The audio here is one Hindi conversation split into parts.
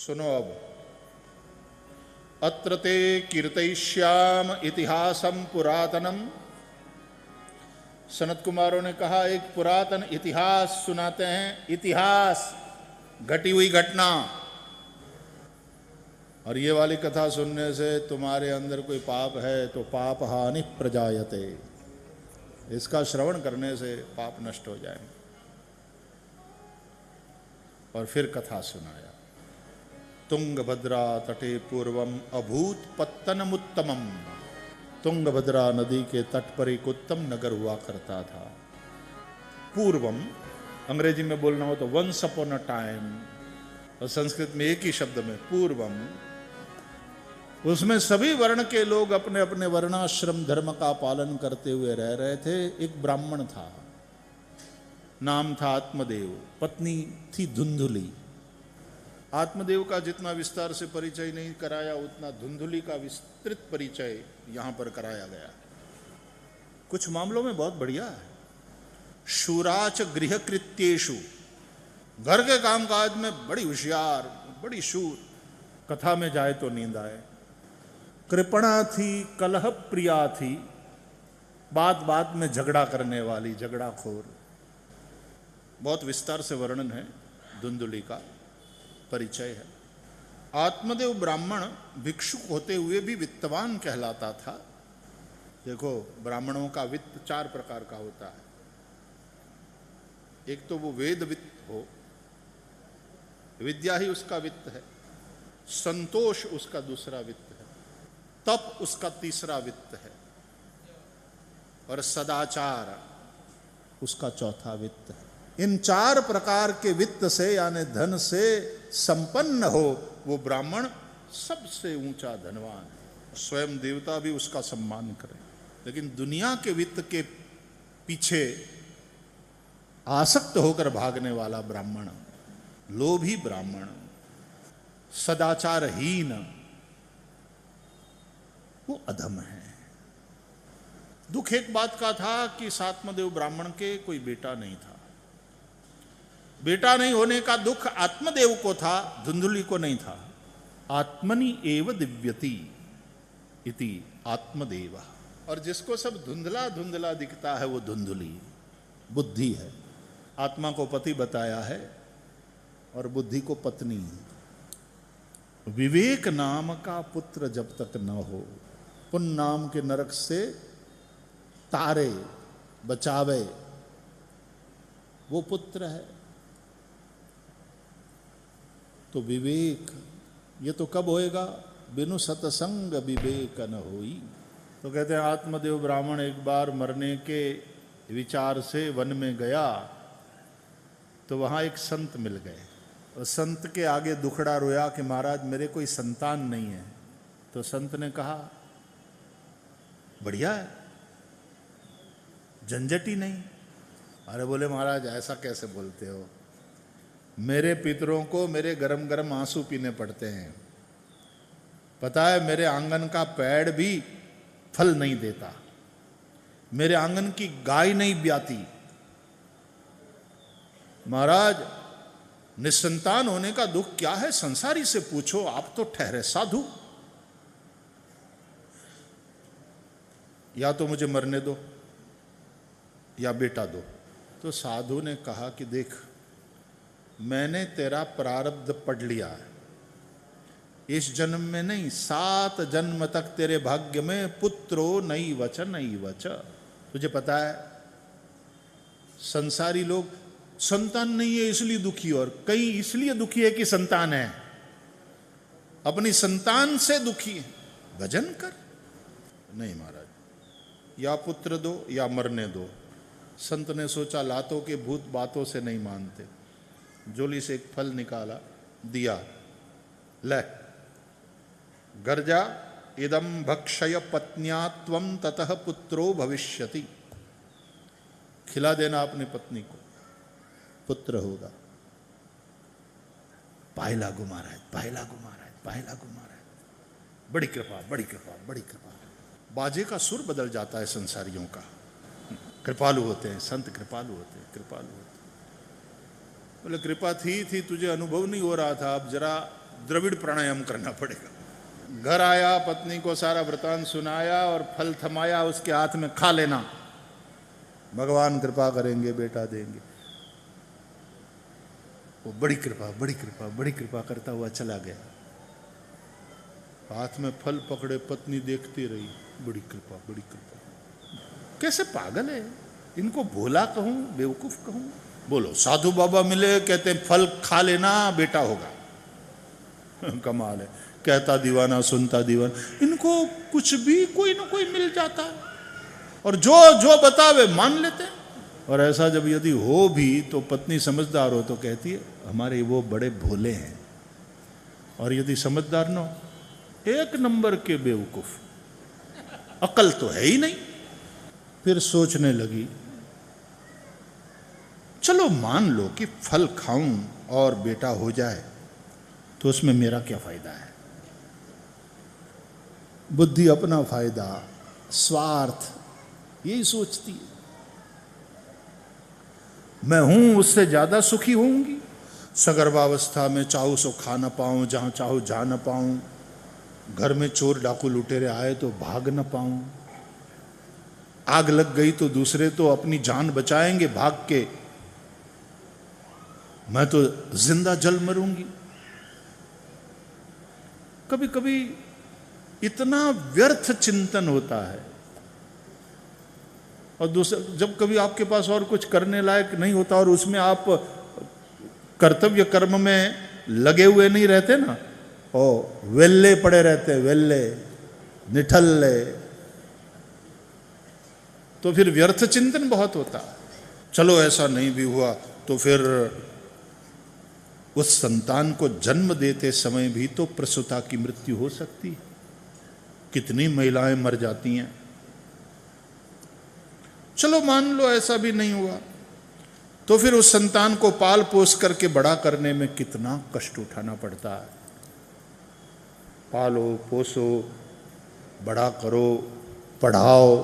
सुनो अब। अत्र ते कीर्तयिष्याम इतिहासम पुरातनम। सनत कुमारों ने कहा एक पुरातन इतिहास सुनाते हैं। इतिहास, घटी हुई घटना। और ये वाली कथा सुनने से तुम्हारे अंदर कोई पाप है तो पाप हानि प्रजायते, इसका श्रवण करने से पाप नष्ट हो जाएंगे। और फिर कथा सुनाया। तुंगभद्रा तटे पूर्वम अभूत पत्तनमुत्तमम। तुंगभद्रा नदी के तट पर एक उत्तम नगर हुआ करता था। पूर्वम अंग्रेजी में बोलना हो तो वंस अपॉन अ टाइम, और संस्कृत में एक ही शब्द में पूर्वम। उसमें सभी वर्ण के लोग अपने अपने वर्णाश्रम धर्म का पालन करते हुए रह रहे थे। एक ब्राह्मण था, नाम था आत्मदेव, पत्नी थी धुंधुली। आत्मदेव का जितना विस्तार से परिचय नहीं कराया, उतना धुंधुली का विस्तृत परिचय यहां पर कराया गया। कुछ मामलों में बहुत बढ़िया है। शूराच गृह कृत्येषु, घर के कामकाज में बड़ी होशियार, बड़ी शूर। कथा में जाए तो नींद आए। कृपणा थी, कलह प्रिया थी, बात बात में झगड़ा करने वाली, झगड़ाखोर। बहुत विस्तार से वर्णन है, धुंधुली का परिचय है। आत्मदेव ब्राह्मण भिक्षुक होते हुए भी वित्तवान कहलाता था। देखो, ब्राह्मणों का वित्त 4 प्रकार का होता है। एक तो वो वेद वित्त हो, विद्या ही उसका वित्त है। संतोष उसका दूसरा वित्त है। तप उसका तीसरा वित्त है। और सदाचार उसका चौथा वित्त है। इन 4 प्रकार के वित्त से यानी धन से संपन्न हो वो ब्राह्मण सबसे ऊंचा धनवान है। स्वयं देवता भी उसका सम्मान करें। लेकिन दुनिया के वित्त के पीछे आसक्त होकर भागने वाला ब्राह्मण, लोभी ब्राह्मण, सदाचारहीन, वो अधम है। दुख एक बात का था कि आत्मदेव ब्राह्मण के कोई बेटा नहीं था। बेटा नहीं होने का दुख आत्मदेव को था, धुंधुली को नहीं था। आत्मनि एव दिव्यति इति आत्मदेव। और जिसको सब धुंधला धुंधला दिखता है वो धुंधुली बुद्धि है। आत्मा को पति बताया है और बुद्धि को पत्नी। विवेक नाम का पुत्र जब तक न हो, पुण्य नाम के नरक से तारे बचावे, वो पुत्र है। तो विवेक ये तो कब होएगा? बिनु सतसंग विवेक न होई। तो कहते हैं आत्मदेव ब्राह्मण एक बार मरने के विचार से वन में गया तो वहां एक संत मिल गए। और संत के आगे दुखड़ा रोया कि महाराज मेरे कोई संतान नहीं है। तो संत ने कहा बढ़िया है, झंझट ही नहीं। अरे बोले महाराज ऐसा कैसे बोलते हो? मेरे पितरों को मेरे गरम गरम आंसू पीने पड़ते हैं। पता है मेरे आंगन का पेड़ भी फल नहीं देता, मेरे आंगन की गाय नहीं ब्याती। महाराज निसंतान होने का दुख क्या है? संसारी से पूछो, आप तो ठहरे साधु। या तो मुझे मरने दो या बेटा दो। तो साधु ने कहा कि देख, मैंने तेरा प्रारब्ध पढ़ लिया है। इस जन्म में नहीं, 7 जन्म तक तेरे भाग्य में पुत्रो नई वच नई वच। तुझे पता है संसारी लोग संतान नहीं है इसलिए दुखी, और कई इसलिए दुखी है कि संतान है, अपनी संतान से दुखी है। भजन कर। नहीं महाराज, या पुत्र दो या मरने दो। संत ने सोचा लातों के भूत बातों से नहीं मानते। झोली से एक फल निकाला, दिया, ले घर जा, इदम भक्षय पत्न्या त्वं ततः पुत्रो भविष्यति। खिला देना अपनी पत्नी को, पुत्र होगा। पायला घुमा रहा है, पायला घुमा रहा है, पायला घुमा रहा है। बड़ी कृपा, बड़ी कृपा, बड़ी कृपा। बाजे का सुर बदल जाता है संसारियों का। कृपालु होते हैं संत, कृपालु होते हैं, कृपालु होते हैं। बोले कृपा थी तुझे अनुभव नहीं हो रहा था, अब जरा द्रविड़ प्राणायाम करना पड़ेगा। घर आया, पत्नी को सारा वृतांत सुनाया और फल थमाया उसके हाथ में, खा लेना, भगवान कृपा करेंगे, बेटा देंगे। वो बड़ी कृपा बड़ी कृपा बड़ी कृपा करता हुआ चला गया। हाथ में फल पकड़े, पत्नी देखती रही, बड़ी कृपा बड़ी कृपा। कैसे पागल है, इनको भोला कहूं बेवकूफ कहूं? बोलो, साधु बाबा मिले, कहते हैं फल खा लेना बेटा होगा। कमाल है, कहता दीवाना सुनता दीवाना। इनको कुछ भी कोई ना कोई मिल जाता है और जो जो बतावे मान लेते हैं। और ऐसा जब यदि हो भी तो पत्नी समझदार हो तो कहती है हमारे वो बड़े भोले हैं, और यदि समझदार ना हो, एक नंबर के बेवकूफ, अकल तो है ही नहीं। फिर सोचने लगी, चलो मान लो कि फल खाऊं और बेटा हो जाए तो उसमें मेरा क्या फायदा है। बुद्धि अपना फायदा, स्वार्थ, यही सोचती है। मैं हूं उससे ज्यादा सुखी होंगी। सगर्भावस्था में चाहूं सो खा न पाऊं, जहां चाहूं जा न पाऊं, घर में चोर डाकू लुटेरे आए तो भाग न पाऊं, आग लग गई तो दूसरे तो अपनी जान बचाएंगे भाग के, मैं तो जिंदा जल मरूंगी। कभी कभी इतना व्यर्थ चिंतन होता है। और दूसरा, जब कभी आपके पास और कुछ करने लायक नहीं होता और उसमें आप कर्तव्य कर्म में लगे हुए नहीं रहते ना, ओ वेल्ले पड़े रहते, वेल्ले निठल्ले, तो फिर व्यर्थ चिंतन बहुत होता है। चलो ऐसा नहीं भी हुआ तो फिर उस संतान को जन्म देते समय भी तो प्रसूता की मृत्यु हो सकती है। कितनी महिलाएं मर जाती हैं। चलो मान लो ऐसा भी नहीं हुआ तो फिर उस संतान को पाल पोस करके बड़ा करने में कितना कष्ट उठाना पड़ता है। पालो पोसो, बड़ा करो, पढ़ाओ,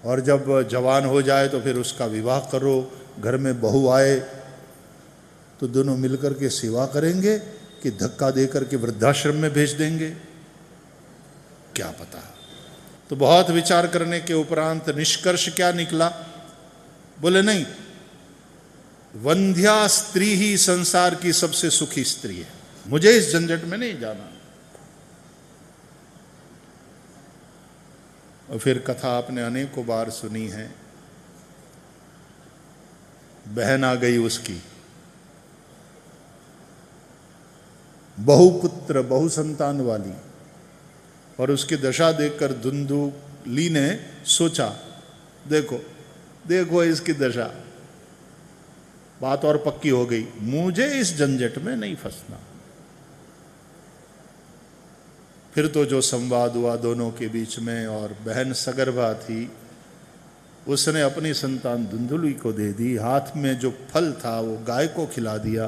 और जब जवान हो जाए तो फिर उसका विवाह करो। घर में बहू आए तो दोनों मिलकर के सेवा करेंगे कि धक्का दे करके वृद्धाश्रम में भेज देंगे, क्या पता। तो बहुत विचार करने के उपरांत निष्कर्ष क्या निकला? बोले नहीं, वंध्या स्त्री ही संसार की सबसे सुखी स्त्री है, मुझे इस झंझट में नहीं जाना। और फिर कथा आपने अनेकों बार सुनी है। बहन आ गई उसकी, बहुपुत्र बहुसंतान वाली, और उसकी दशा देखकर धुंधुली ने सोचा, देखो देखो इसकी दशा, बात और पक्की हो गई, मुझे इस झंझट में नहीं फंसना। फिर तो जो संवाद हुआ दोनों के बीच में, और बहन सगर्भा थी, उसने अपनी संतान धुंधुली को दे दी। हाथ में जो फल था वो गाय को खिला दिया।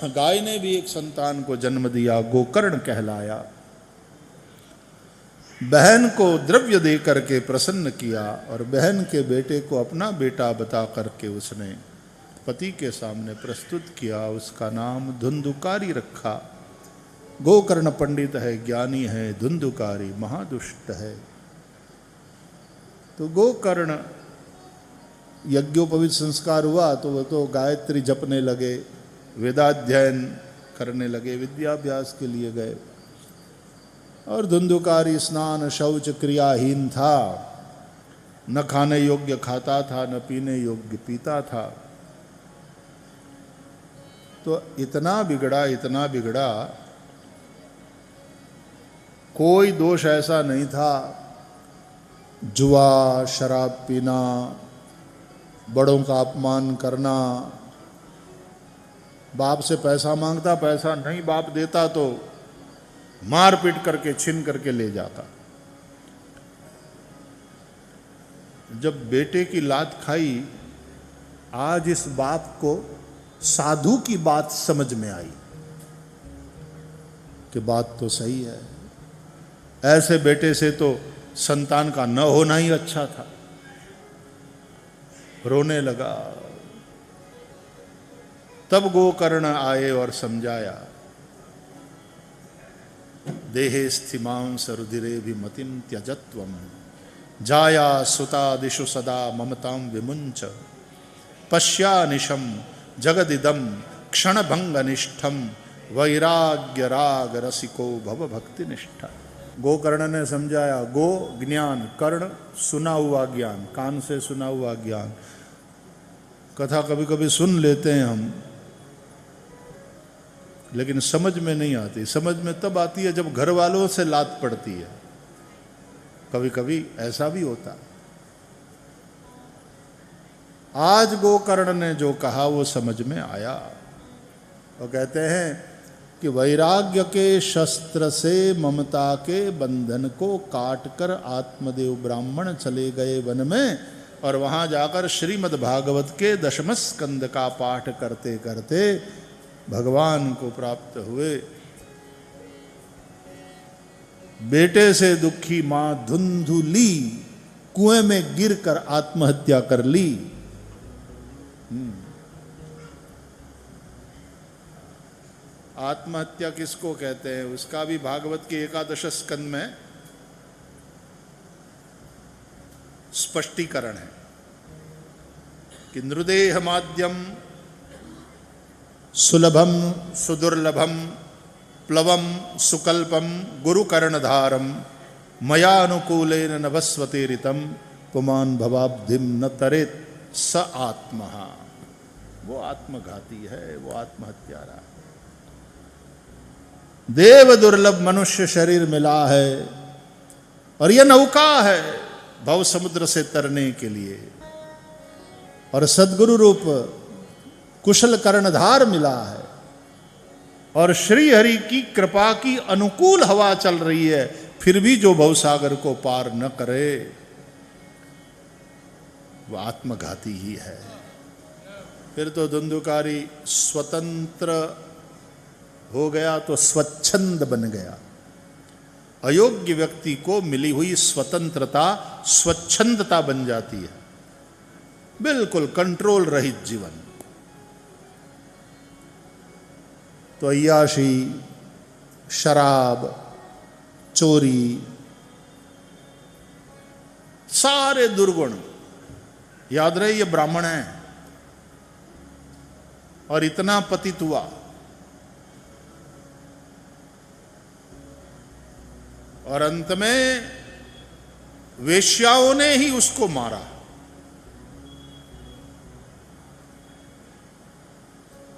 गाय ने भी एक संतान को जन्म दिया, गोकर्ण कहलाया। बहन को द्रव्य दे करके प्रसन्न किया और बहन के बेटे को अपना बेटा बता करके उसने पति के सामने प्रस्तुत किया। उसका नाम धुंधुकारी रखा। गोकर्ण पंडित है, ज्ञानी है, धुंधुकारी महादुष्ट है। तो गोकर्ण यज्ञोपवीत संस्कार हुआ तो वो तो गायत्री जपने लगे, वेदाध्ययन करने लगे, विद्याभ्यास के लिए गए। और धुंधुकारी स्नान शौच क्रियाहीन था, न खाने योग्य खाता था, न पीने योग्य पीता था। तो इतना बिगड़ा, कोई दोष ऐसा नहीं था। जुआ, शराब पीना, बड़ों का अपमान करना, बाप से पैसा मांगता, पैसा नहीं बाप देता तो मार पीट करके छीन करके ले जाता। जब बेटे की लात खाई, आज इस बाप को साधु की बात समझ में आई कि बात तो सही है। ऐसे बेटे से तो संतान का न होना ही अच्छा था। रोने लगा। तब गोकर्ण आए और समझाया, देहे स्थिमांस रुधिरे विमतिम त्यजत्वम जाया सुतादिषु सदा ममताम विमुंच पश्यानिशम जगदिदम क्षणभंग निष्ठम वैराग्य राग रसिको भव भक्ति निष्ठा। गोकर्ण ने समझाया, गो ज्ञान, कर्ण सुना हुआ ज्ञान, कान से सुना हुआ ज्ञान। कथा कभी कभी सुन लेते हैं हम, लेकिन समझ में नहीं आती। समझ में तब आती है जब घर वालों से लात पड़ती है। कभी कभी ऐसा भी होता। आज गोकर्ण ने जो कहा वो समझ में आया। वो कहते हैं कि वैराग्य के शस्त्र से ममता के बंधन को काटकर आत्मदेव ब्राह्मण चले गए वन में, और वहां जाकर श्रीमद् भागवत के 10वें स्कंद का पाठ करते करते भगवान को प्राप्त हुए। बेटे से दुखी मां धुंधुली कुएं में गिरकर आत्महत्या कर ली। आत्महत्या किसको कहते हैं उसका भी भागवत के 11 स्कंद में स्पष्टीकरण है कि नृदेह माद्यम सुलभम सुदुर्लभम प्लवम सुकल्पम गुरुकर्णधारम मयानुकूलेन नभस्वते ऋतम पुमान भवाब्धिम न तरेत स आत्मा। वो आत्मघाती है, वो आत्महत्यारा। देव दुर्लभ मनुष्य शरीर मिला है और यह नौका है भव समुद्र से तरने के लिए, और सद्गुरु रूप कुशल कर्णधार मिला है, और श्री हरि की कृपा की अनुकूल हवा चल रही है, फिर भी जो भवसागर को पार न करे वह आत्मघाती ही है। फिर तो धुंधुकारी स्वतंत्र हो गया तो स्वच्छंद बन गया। अयोग्य व्यक्ति को मिली हुई स्वतंत्रता स्वच्छंदता बन जाती है, बिल्कुल कंट्रोल रहित जीवन। तो अय्याशी, शराब, चोरी, सारे दुर्गुण, याद रहे ये ब्राह्मण है और इतना पतित हुआ, और अंत में वेश्याओं ने ही उसको मारा।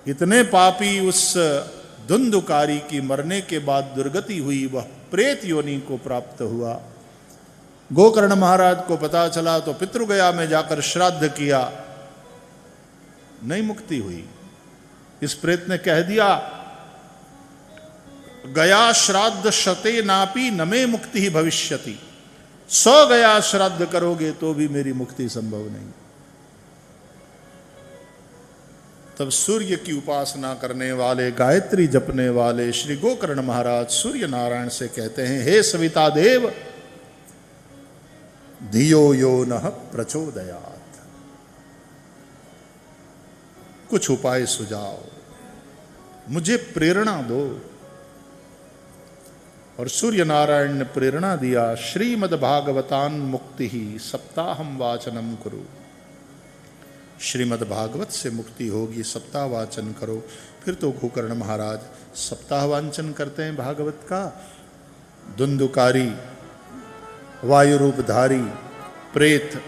इतने पापी उस धुंधुकारी की मरने के बाद दुर्गति हुई, वह प्रेत योनि को प्राप्त हुआ। गोकर्ण महाराज को पता चला तो पितृगया में जाकर श्राद्ध किया, नहीं मुक्ति हुई। इस प्रेत ने कह दिया, गया श्राद्ध शते नापी नमे मुक्ति ही भविष्यति। 100 गया श्राद्ध करोगे तो भी मेरी मुक्ति संभव नहीं। तब सूर्य की उपासना करने वाले, गायत्री जपने वाले श्री गोकर्ण महाराज सूर्य नारायण से कहते हैं, हे सविता देव, धियो यो नः प्रचोदयात्, कुछ उपाय सुझाओ, मुझे प्रेरणा दो। और सूर्य नारायण ने प्रेरणा दिया, श्रीमद् भागवतान मुक्ति ही सप्ताहम वाचनम करो। श्रीमद् भागवत से मुक्ति होगी, सप्ताह वाचन करो। फिर तो गोकर्ण महाराज सप्ताह वाचन करते हैं भागवत का। धुंधुकारी वायु रूपधारी प्रेत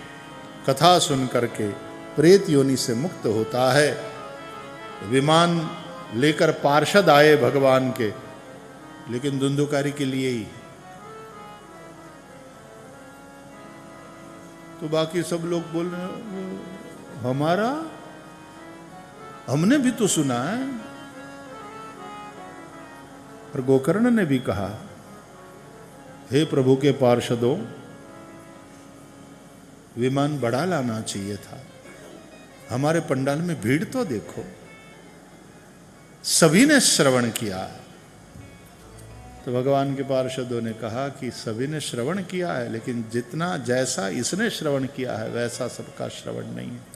कथा सुन करके प्रेत योनि से मुक्त होता है। विमान लेकर पार्षद आए भगवान के, लेकिन धुंधुकारी के लिए ही। तो बाकी सब लोग बोल रहे, हमारा, हमने भी तो सुना है। और गोकर्ण ने भी कहा, हे प्रभु के पार्षदों, विमान बढ़ा लाना चाहिए था, हमारे पंडाल में भीड़ तो देखो, सभी ने श्रवण किया। तो भगवान के पार्षदों ने कहा कि सभी ने श्रवण किया है, लेकिन जितना जैसा इसने श्रवण किया है वैसा सबका श्रवण नहीं है।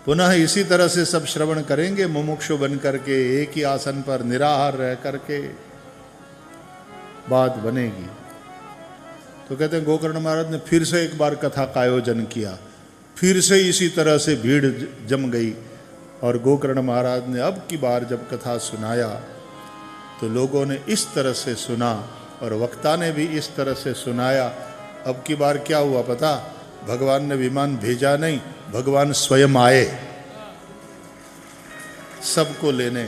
पुनः इसी तरह से सब श्रवण करेंगे मुमुक्षु बन करके, एक ही आसन पर निराहार रह करके बात बनेगी। तो कहते हैं गोकर्ण महाराज ने फिर से एक बार कथा का आयोजन किया, फिर से इसी तरह से भीड़ जम गई। और गोकर्ण महाराज ने अब की बार जब कथा सुनाया तो लोगों ने इस तरह से सुना और वक्ता ने भी इस तरह से सुनाया। अब की बार क्या हुआ पता? भगवान ने विमान भेजा नहीं, भगवान स्वयं आए सबको लेने।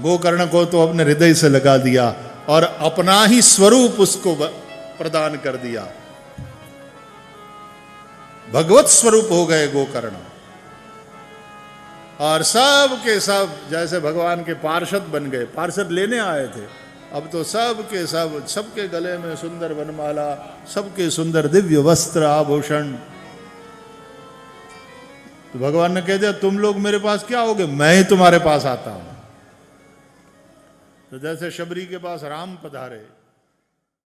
गोकर्ण को तो अपने हृदय से लगा दिया और अपना ही स्वरूप उसको प्रदान कर दिया। भगवत स्वरूप हो गए गोकर्ण। और सब के सब जैसे भगवान के पार्षद बन गए, पार्षद लेने आए थे, अब तो सब के सब, सबके गले में सुंदर वनमाला, सबके सुंदर दिव्य वस्त्र आभूषण। तो भगवान ने कह दिया तुम लोग मेरे पास क्या होगे, मैं ही तुम्हारे पास आता हूं। तो जैसे शबरी के पास राम पधारे,